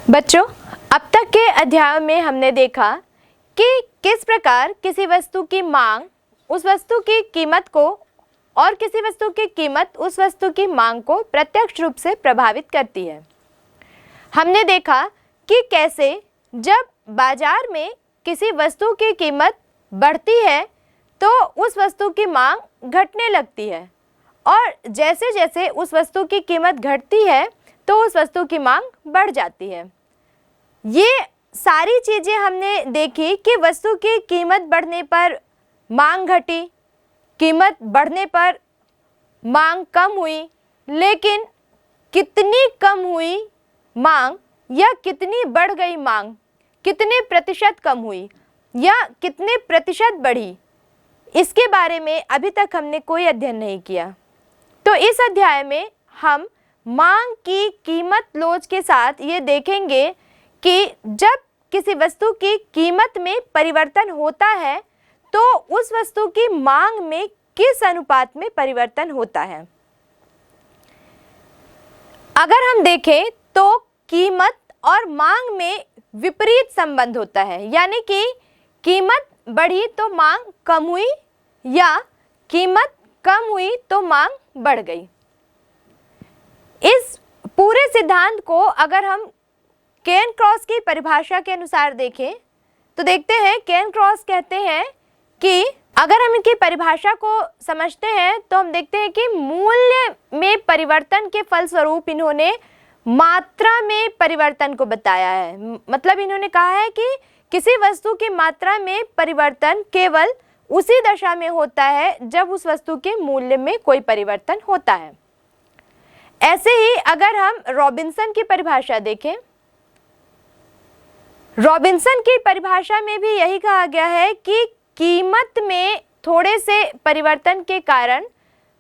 बच्चों, अब तक के अध्यायों में हमने देखा कि किस प्रकार किसी वस्तु की मांग उस वस्तु की कीमत को और किसी वस्तु की कीमत उस वस्तु की मांग को प्रत्यक्ष रूप से प्रभावित करती है। हमने देखा कि कैसे जब बाजार में किसी वस्तु की कीमत बढ़ती है तो उस वस्तु की मांग घटने लगती है और जैसे जैसे उस वस्तु की कीमत घटती है तो उस वस्तु की मांग बढ़ जाती है। ये सारी चीज़ें हमने देखी कि वस्तु की कीमत बढ़ने पर मांग घटी, कीमत बढ़ने पर मांग कम हुई, लेकिन कितनी कम हुई मांग या कितनी बढ़ गई मांग, कितने प्रतिशत कम हुई या कितने प्रतिशत बढ़ी, इसके बारे में अभी तक हमने कोई अध्ययन नहीं किया। तो इस अध्याय में हम मांग की कीमत लोच के साथ ये देखेंगे कि जब किसी वस्तु की कीमत में परिवर्तन होता है तो उस वस्तु की मांग में किस अनुपात में परिवर्तन होता है। अगर हम देखें तो कीमत और मांग में विपरीत संबंध होता है, यानी कि कीमत बढ़ी तो मांग कम हुई या कीमत कम हुई तो मांग बढ़ गई। इस पूरे सिद्धांत को अगर हम केन क्रॉस की परिभाषा के अनुसार देखें तो देखते हैं केन क्रॉस कहते हैं कि अगर हम इनकी परिभाषा को समझते हैं तो हम देखते हैं कि मूल्य में परिवर्तन के फलस्वरूप इन्होंने मात्रा में परिवर्तन को बताया है। मतलब इन्होंने कहा है कि किसी वस्तु की मात्रा में परिवर्तन केवल उसी दशा में होता है जब उस वस्तु के मूल्य में कोई परिवर्तन होता है। ऐसे ही अगर हम रॉबिन्सन की परिभाषा देखें, रॉबिन्सन की परिभाषा में भी यही कहा गया है कि कीमत में थोड़े से परिवर्तन के कारण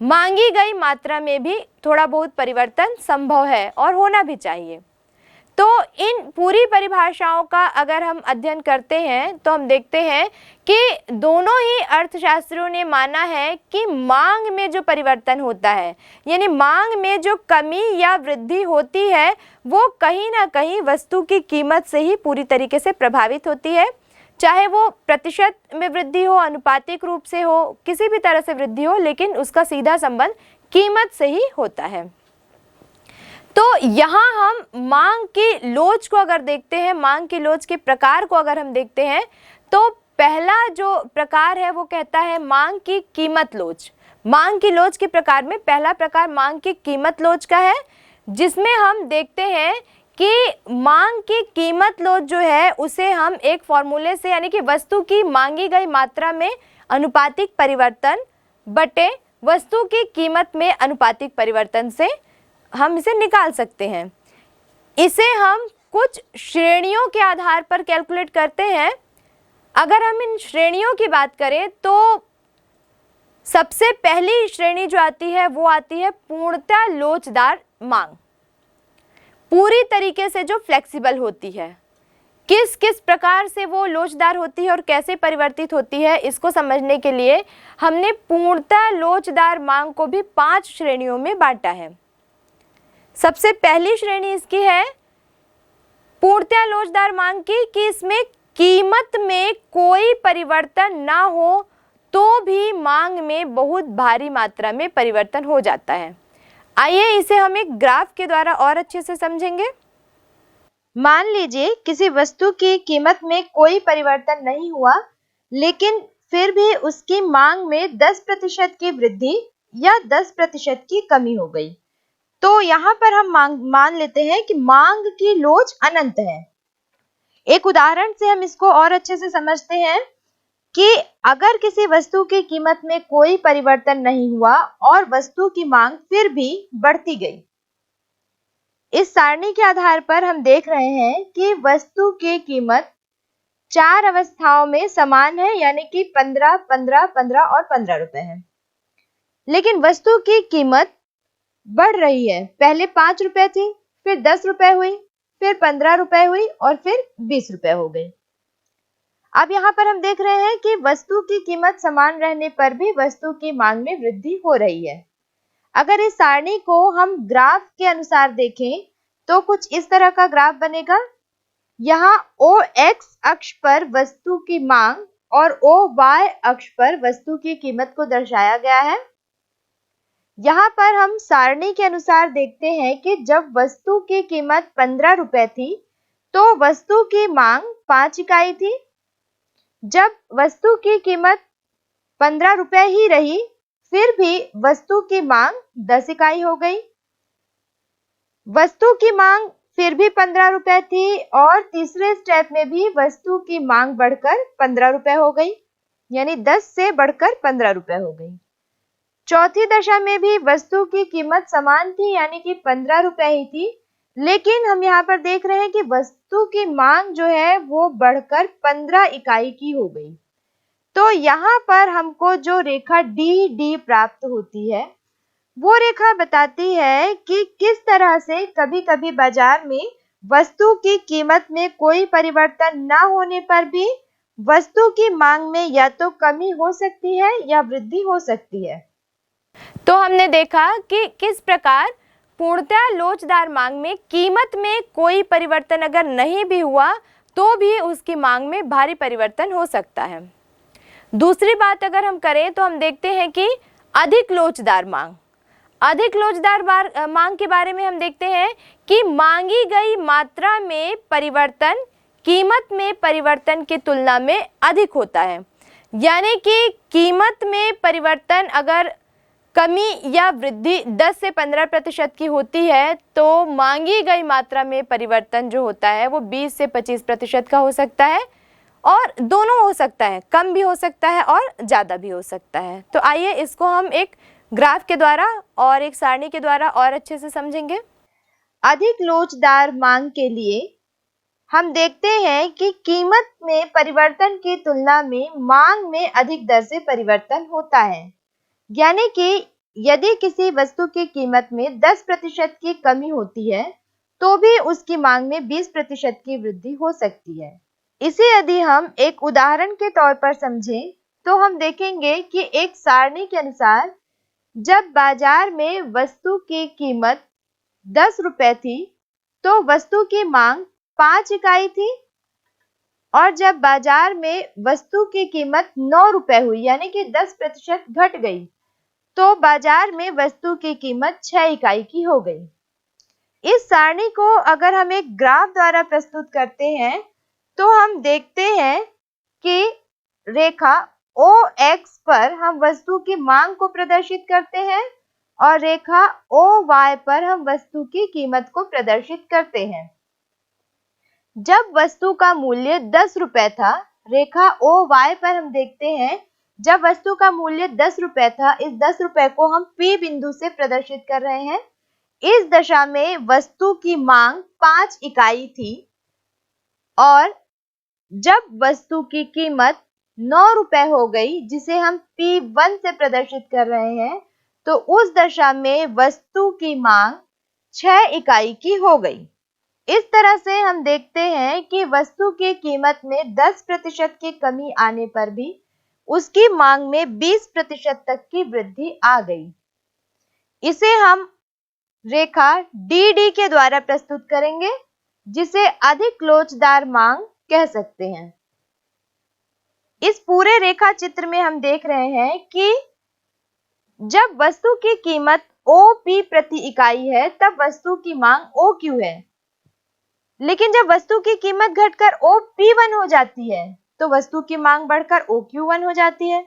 मांगी गई मात्रा में भी थोड़ा बहुत परिवर्तन संभव है और होना भी चाहिए। तो इन पूरी परिभाषाओं का अगर हम अध्ययन करते हैं तो हम देखते हैं कि दोनों ही अर्थशास्त्रियों ने माना है कि मांग में जो परिवर्तन होता है, यानी मांग में जो कमी या वृद्धि होती है, वो कहीं ना कहीं वस्तु की कीमत से ही पूरी तरीके से प्रभावित होती है। चाहे वो प्रतिशत में वृद्धि हो, अनुपातिक रूप से हो, किसी भी तरह से वृद्धि हो, लेकिन उसका सीधा संबंध कीमत से ही होता है। तो यहाँ हम मांग की लोच को अगर देखते हैं, मांग की लोच के प्रकार को अगर हम देखते हैं तो पहला जो प्रकार है वो कहता है मांग की कीमत लोच। मांग की लोच के प्रकार में पहला प्रकार मांग की कीमत लोच का है, जिसमें हम देखते हैं कि मांग की कीमत लोच जो है उसे हम एक फॉर्मूले से, यानी कि वस्तु की मांगी गई मात्रा में अनुपातिक परिवर्तन बटे वस्तु की कीमत में अनुपातिक परिवर्तन से हम इसे निकाल सकते हैं। इसे हम कुछ श्रेणियों के आधार पर कैलकुलेट करते हैं। अगर हम इन श्रेणियों की बात करें तो सबसे पहली श्रेणी जो आती है वो आती है पूर्णतः लोचदार मांग, पूरी तरीके से जो फ्लेक्सिबल होती है। किस किस प्रकार से वो लोचदार होती है और कैसे परिवर्तित होती है, इसको समझने के लिए हमने पूर्णतः लोचदार मांग को भी 5 श्रेणियों में बांटा है। सबसे पहली श्रेणी इसकी है पूर्णतः लोचदार मांग की, कि इसमें कीमत में कोई परिवर्तन ना हो तो भी मांग में बहुत भारी मात्रा में परिवर्तन हो जाता है। आइए इसे हम एक ग्राफ के द्वारा और अच्छे से समझेंगे। मान लीजिए किसी वस्तु की कीमत में कोई परिवर्तन नहीं हुआ, लेकिन फिर भी उसकी मांग में 10% की वृद्धि या 10% की कमी हो गई। तो यहाँ पर हम मान लेते हैं कि मांग की लोच अनंत है। एक उदाहरण से हम इसको और अच्छे से समझते हैं कि अगर किसी वस्तु की कीमत में कोई परिवर्तन नहीं हुआ और वस्तु की मांग फिर भी बढ़ती गई। इस सारणी के आधार पर हम देख रहे हैं कि वस्तु की कीमत 4 अवस्थाओं में समान है, यानी कि 15, 15, 15 और 15 रुपए है। लेकिन वस्तु की कीमत बढ़ रही है। पहले 5 रुपए थी, फिर 10 रुपए हुई, फिर 15 रुपए हुई और फिर 20 रुपए हो गई। अब यहाँ पर हम देख रहे हैं कि वस्तु की कीमत समान रहने पर भी वस्तु की मांग में वृद्धि हो रही है। अगर इस सारणी को हम ग्राफ के अनुसार देखें तो कुछ इस तरह का ग्राफ बनेगा। यहाँ OX अक्ष पर वस्तु की मांग और OY अक्ष पर वस्तु की कीमत को दर्शाया गया है। यहाँ पर हम सारणी के अनुसार देखते हैं कि जब वस्तु की कीमत 15 रुपए थी तो वस्तु की मांग 5 इकाई थी। जब वस्तु की कीमत 15 रुपए ही रही फिर भी वस्तु की मांग 10 इकाई हो गई। वस्तु की मांग फिर भी 15 रुपए थी और तीसरे स्टेप में भी वस्तु की मांग बढ़कर 15 रुपए हो गई, यानी 10 से बढ़कर 15 रुपए हो गई। चौथी दशा में भी वस्तु की कीमत समान थी, यानी कि 15 रुपए ही थी, लेकिन हम यहाँ पर देख रहे हैं कि वस्तु की मांग जो है वो बढ़कर 15 इकाई की हो गई। तो यहाँ पर हमको जो रेखा DD प्राप्त होती है वो रेखा बताती है कि किस तरह से कभी-कभी बाजार में वस्तु की कीमत में कोई परिवर्तन न होने पर भी वस्तु की मांग में या तो कमी हो सकती है या वृद्धि हो सकती है। तो हमने देखा कि किस प्रकार पूर्णतः लोचदार मांग में कीमत में कोई परिवर्तन अगर नहीं भी हुआ तो भी उसकी मांग में भारी परिवर्तन हो सकता है। दूसरी बात अगर हम करें तो हम देखते हैं कि अधिक लोचदार मांग के बारे में हम देखते हैं कि मांगी गई मात्रा में परिवर्तन कीमत में परिवर्तन की तुलना में अधिक होता है, यानी कि कीमत में परिवर्तन अगर कमी या वृद्धि 10 से 15% की होती है तो मांगी गई मात्रा में परिवर्तन जो होता है वो 20 से 25% का हो सकता है, और दोनों हो सकता है, कम भी हो सकता है और ज़्यादा भी हो सकता है। तो आइए इसको हम एक ग्राफ के द्वारा और एक सारणी के द्वारा और अच्छे से समझेंगे। अधिक लोचदार मांग के लिए हम देखते हैं कि कीमत में परिवर्तन की तुलना में मांग में अधिक दर से परिवर्तन होता है, यानी कि यदि किसी वस्तु की कीमत में 10% की कमी होती है तो भी उसकी मांग में 20% की वृद्धि हो सकती है। इसे यदि हम एक उदाहरण के तौर पर समझें तो हम देखेंगे कि एक सारणी के अनुसार जब बाजार में वस्तु की कीमत 10 रुपए थी तो वस्तु की मांग 5 इकाई थी, और जब बाजार में वस्तु की कीमत 9 रुपए हुई यानी कि 10% घट गई तो बाजार में वस्तु की कीमत 6 इकाई की हो गई। इस सारणी को अगर हम एक ग्राफ द्वारा प्रस्तुत करते हैं तो हम देखते हैं कि रेखा OX पर हम वस्तु की मांग को प्रदर्शित करते हैं और रेखा OY पर हम वस्तु की कीमत को प्रदर्शित करते हैं। जब वस्तु का मूल्य 10 रुपए था, रेखा OY पर हम देखते हैं जब वस्तु का मूल्य 10 रुपए था, इस 10 रुपए को हम P बिंदु से प्रदर्शित कर रहे हैं। इस दशा में वस्तु की मांग 5 इकाई थी और जब वस्तु की कीमत 9 रुपए हो गई, जिसे हम P1 से प्रदर्शित कर रहे हैं, तो उस दशा में वस्तु की मांग 6 इकाई की हो गई। इस तरह से हम देखते हैं कि वस्तु की कीमत में 10% की कमी आने पर भी उसकी मांग में 20% तक की वृद्धि आ गई। इसे हम रेखा DD के द्वारा प्रस्तुत करेंगे, जिसे अधिक लोचदार मांग कह सकते हैं। इस पूरे रेखा चित्र में हम देख रहे हैं कि जब वस्तु की कीमत OP प्रति इकाई है तब वस्तु की मांग OQ है, लेकिन जब वस्तु की कीमत घटकर OP1 हो जाती है तो वस्तु की मांग बढ़कर OQ1 हो जाती है।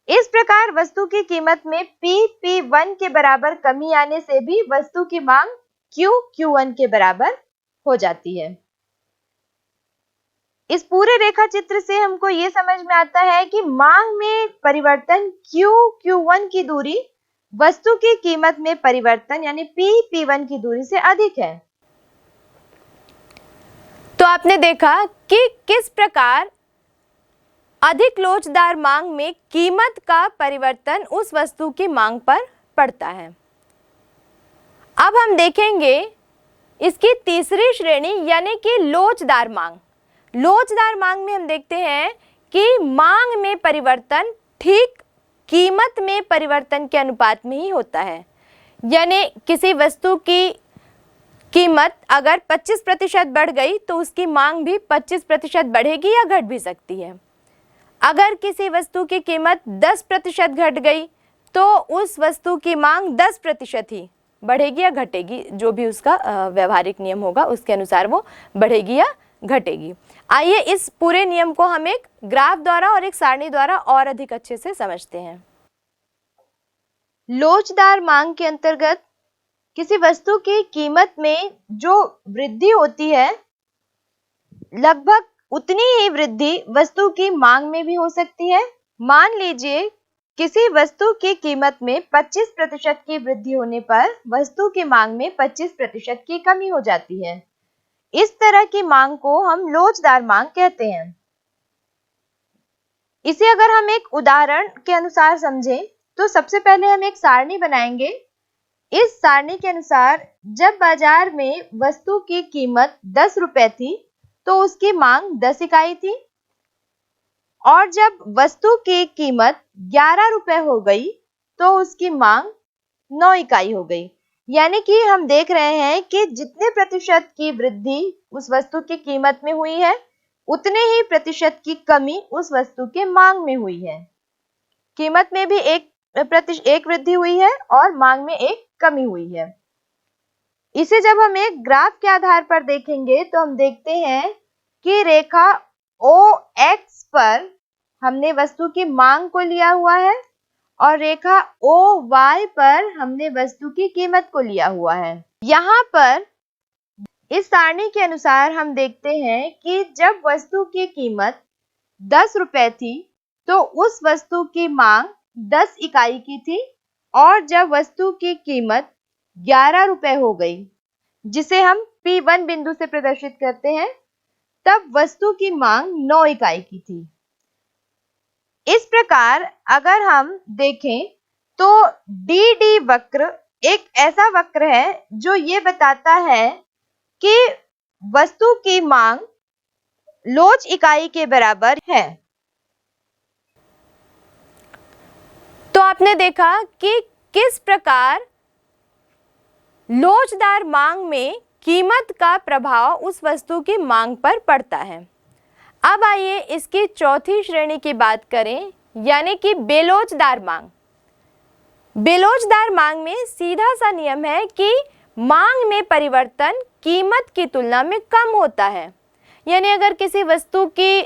इस प्रकार वस्तु की कीमत में P1 के बराबर कमी आने से भी वस्तु की मांग Q1 के बराबर हो जाती है। इस पूरे रेखा चित्र से हमको ये समझ में आता है कि मांग में परिवर्तन Q1 की दूरी वस्तु की कीमत में परिवर्तन यानी P1 की दूरी से अधिक है। तो आपने देखा कि किस प्रकार अधिक लोचदार मांग में कीमत का परिवर्तन उस वस्तु की मांग पर पड़ता है। अब हम देखेंगे इसकी तीसरी श्रेणी यानी कि लोचदार मांग। लोचदार मांग में हम देखते हैं कि मांग में परिवर्तन ठीक कीमत में परिवर्तन के अनुपात में ही होता है, यानी किसी वस्तु की कीमत अगर 25% बढ़ गई तो उसकी मांग भी 25% बढ़ेगी या घट भी सकती है। अगर किसी वस्तु की कीमत 10% घट गई तो उस वस्तु की मांग 10% ही बढ़ेगी या घटेगी, जो भी उसका व्यवहारिक नियम होगा उसके अनुसार वो बढ़ेगी या घटेगी। आइए इस पूरे नियम को हम एक ग्राफ द्वारा और एक सारणी द्वारा और अधिक अच्छे से समझते हैं। लोचदार मांग के अंतर्गत किसी वस्तु की कीमत में जो वृद्धि होती है, लगभग उतनी ही वृद्धि वस्तु की मांग में भी हो सकती है। मान लीजिए किसी वस्तु की कीमत में 25% की वृद्धि होने पर वस्तु की मांग में 25% की कमी हो जाती है। इस तरह की मांग को हम लोचदार मांग कहते हैं। इसे अगर हम एक उदाहरण के अनुसार समझें तो सबसे पहले हम एक सारणी बनाएंगे। इस सारणी के अनुसार जब बाजार में वस्तु की कीमत 10 रुपए थी तो उसकी मांग 10 इकाई थी, और जब वस्तु की कीमत 11 रुपए हो गई तो उसकी मांग 9 इकाई हो गई। यानी कि हम देख रहे हैं कि जितने प्रतिशत की वृद्धि उस वस्तु की कीमत में हुई है, उतने ही प्रतिशत की कमी उस वस्तु के मांग में हुई है। कीमत में भी एक वृद्धि हुई है और मांग में एक कमी हुई है। इसे जब हम एक ग्राफ के आधार पर देखेंगे तो हम देखते हैं कि रेखा OX पर हमने वस्तु की मांग को लिया हुआ है और रेखा OY पर हमने वस्तु की कीमत को लिया हुआ है। यहाँ पर इस सारणी के अनुसार हम देखते हैं कि जब वस्तु की कीमत 10 रुपए थी तो उस वस्तु की मांग 10 इकाई की थी, और जब वस्तु की कीमत 11 रुपए हो गई, जिसे हम P1 बिंदु से प्रदर्शित करते हैं, तब वस्तु की मांग 9 इकाई की थी। इस प्रकार अगर हम देखें तो DD वक्र एक ऐसा वक्र है जो ये बताता है कि वस्तु की मांग लोच इकाई के बराबर है। तो आपने देखा कि किस प्रकार लोचदार मांग में कीमत का प्रभाव उस वस्तु की मांग पर पड़ता है। अब आइए इसकी चौथी श्रेणी की बात करें, यानी कि बेलोचदार मांग। बेलोचदार मांग में सीधा सा नियम है कि मांग में परिवर्तन कीमत की तुलना में कम होता है। यानी अगर किसी वस्तु की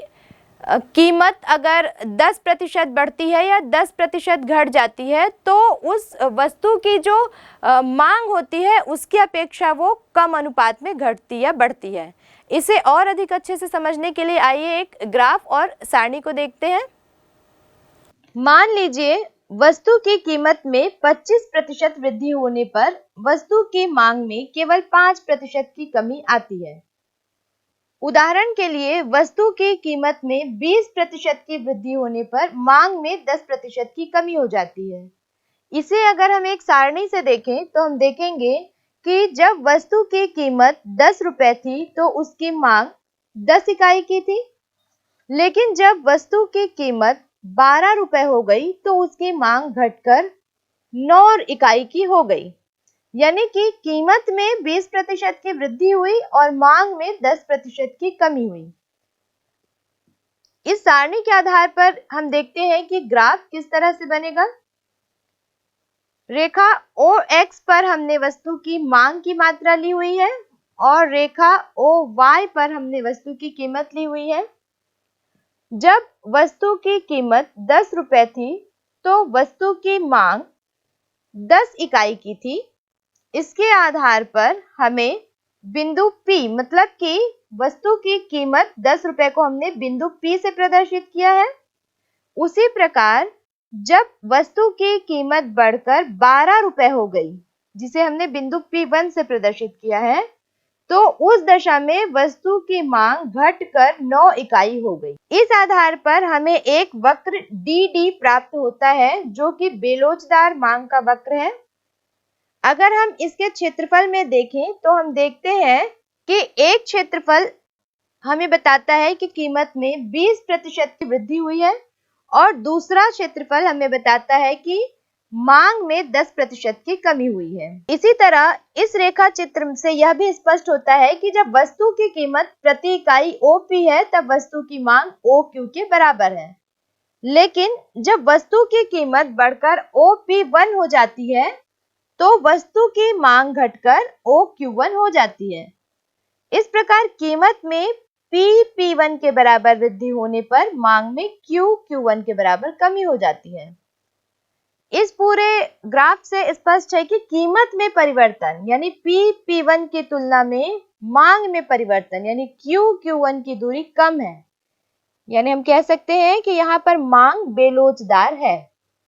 कीमत अगर 10% बढ़ती है या 10% घट जाती है तो उस वस्तु की जो मांग होती है उसकी अपेक्षा वो कम अनुपात में घटती या बढ़ती है। इसे और अधिक अच्छे से समझने के लिए आइए एक ग्राफ और सारणी को देखते हैं। मान लीजिए वस्तु की कीमत में 25% वृद्धि होने पर वस्तु की मांग में केवल 5% की कमी आती है। उदाहरण के लिए वस्तु की कीमत में 20% की वृद्धि होने पर मांग में 10% की कमी हो जाती है। इसे अगर हम एक सारणी से देखें तो हम देखेंगे कि जब वस्तु की कीमत 10 रुपए थी तो उसकी मांग 10 इकाई की थी, लेकिन जब वस्तु की कीमत 12 रुपए हो गई तो उसकी मांग घटकर 9 इकाई की हो गई। यानी कि कीमत में 20% की वृद्धि हुई और मांग में 10% की कमी हुई। इस सारणी के आधार पर हम देखते हैं कि ग्राफ किस तरह से बनेगा। रेखा OX पर हमने वस्तु की मांग की मात्रा ली हुई है और रेखा OY पर हमने वस्तु की कीमत ली हुई है। जब वस्तु की कीमत 10 रुपए थी तो वस्तु की मांग 10 इकाई की थी। इसके आधार पर हमें बिंदु P, मतलब कि वस्तु की कीमत 10 रुपए को हमने बिंदु P से प्रदर्शित किया है। उसी प्रकार जब वस्तु की कीमत बढ़कर 12 रुपए हो गई, जिसे हमने बिंदु P1 से प्रदर्शित किया है, तो उस दशा में वस्तु की मांग घटकर 9 इकाई हो गई। इस आधार पर हमें एक वक्र DD प्राप्त होता है जो कि बेलोचदार मांग का वक्र है। अगर हम इसके क्षेत्रफल में देखें तो हम देखते हैं कि एक क्षेत्रफल हमें बताता है कि कीमत में 20% की वृद्धि हुई है और दूसरा क्षेत्रफल हमें बताता है कि मांग में 10% की कमी हुई है। इसी तरह इस रेखा चित्र से यह भी स्पष्ट होता है कि जब वस्तु की कीमत प्रति इकाई OP है तब वस्तु की मांग OQ के बराबर है। लेकिन जब वस्तु की कीमत बढ़कर OP1 हो जाती है तो वस्तु की मांग घटकर OQ1 हो जाती है। इस प्रकार कीमत में P1 के बराबर वृद्धि होने पर मांग में Q1 के बराबर कमी हो जाती है। इस पूरे ग्राफ से स्पष्ट है कि कीमत में परिवर्तन यानी P1 की तुलना में मांग में परिवर्तन यानी Q1 की दूरी कम है। यानी हम कह सकते हैं कि यहाँ पर मांग बेलोचदार है।